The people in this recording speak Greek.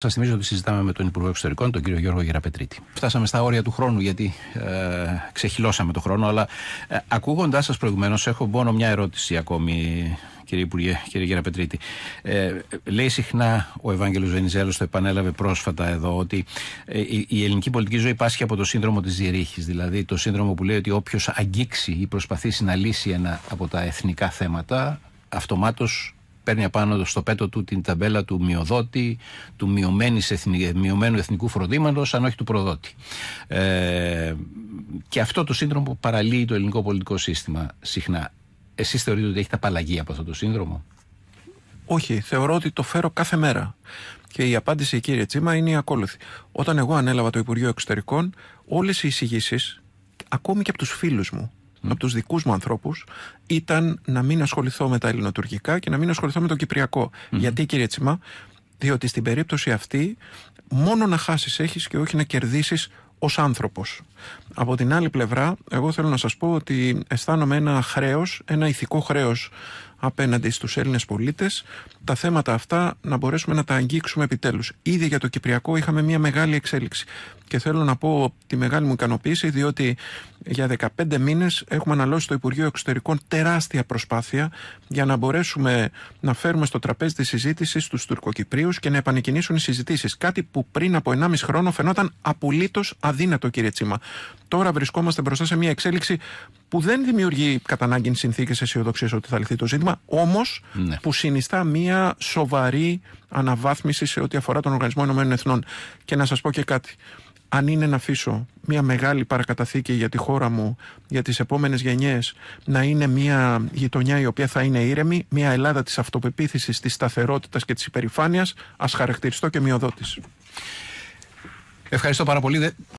Σας θυμίζω ότι συζητάμε με τον Υπουργό Εξωτερικών, τον κύριο Γιώργο Γεραπετρίτη. Φτάσαμε στα όρια του χρόνου, γιατί ξεχυλώσαμε το χρόνο, αλλά ακούγοντάς σας προηγουμένως, έχω μόνο μια ερώτηση ακόμη, κύριε Υπουργέ, κύριε Γεραπετρίτη. Λέει συχνά ο Ευάγγελος Βενιζέλος, το επανέλαβε πρόσφατα εδώ, ότι η ελληνική πολιτική ζωή πάσχει από το σύνδρομο της διερήχης. Δηλαδή το σύνδρομο που λέει ότι όποιος αγγίξει ή προσπαθήσει να λύσει ένα από τα εθνικά θέματα, αυτομάτως παίρνει απάνω στο πέτο του την ταμπέλα του μειοδότη, του μειωμένου εθνικού φροντίματος, αν όχι του προδότη. Και αυτό το σύνδρομο παραλύει το ελληνικό πολιτικό σύστημα συχνά. Εσείς θεωρείτε ότι έχετε απαλλαγή από αυτό το σύνδρομο? Όχι, θεωρώ ότι το φέρω κάθε μέρα. Και η απάντηση, κύριε Τσίμα, είναι η ακόλουθη. Όταν εγώ ανέλαβα το Υπουργείο Εξωτερικών, όλες οι εισηγήσεις, ακόμη και από τους φίλους μου, από τους δικούς μου ανθρώπους, ήταν να μην ασχοληθώ με τα ελληνοτουρκικά και να μην ασχοληθώ με το κυπριακό. Γιατί, κύριε Τσίμα? Διότι στην περίπτωση αυτή μόνο να χάσεις έχεις και όχι να κερδίσεις ως άνθρωπος. Από την άλλη πλευρά, εγώ θέλω να σας πω ότι αισθάνομαι ένα χρέος, ένα ηθικό χρέος απέναντι στους Έλληνες πολίτες, τα θέματα αυτά να μπορέσουμε να τα αγγίξουμε επιτέλους. Ήδη για το κυπριακό είχαμε μια μεγάλη εξέλιξη. Και θέλω να πω τη μεγάλη μου ικανοποίηση, διότι για 15 μήνες έχουμε αναλώσει στο Υπουργείο Εξωτερικών τεράστια προσπάθεια για να μπορέσουμε να φέρουμε στο τραπέζι της συζήτησης τους Τουρκοκυπρίους και να επανεκκινήσουν οι συζητήσεις. Κάτι που πριν από 1,5 χρόνο φαινόταν απολύτως αδύνατο, κύριε Τσίμα. Τώρα βρισκόμαστε μπροστά σε μια εξέλιξη που δεν δημιουργεί κατά ανάγκη συνθήκες αισιοδοξίας ότι θα λυθεί το ζήτημα, όμως που συνιστά μια σοβαρή αναβάθμιση σε ό,τι αφορά τον Οργανισμό Ηνωμένων Εθνών. Και να σας πω και κάτι. Αν είναι να αφήσω μια μεγάλη παρακαταθήκη για τη χώρα μου, για τις επόμενες γενιές, να είναι μια γειτονιά η οποία θα είναι ήρεμη, μια Ελλάδα της αυτοπεποίθησης, της σταθερότητας και της υπερηφάνειας, ας χαρακτηριστώ και μειοδότης. Ευχαριστώ πάρα πολύ.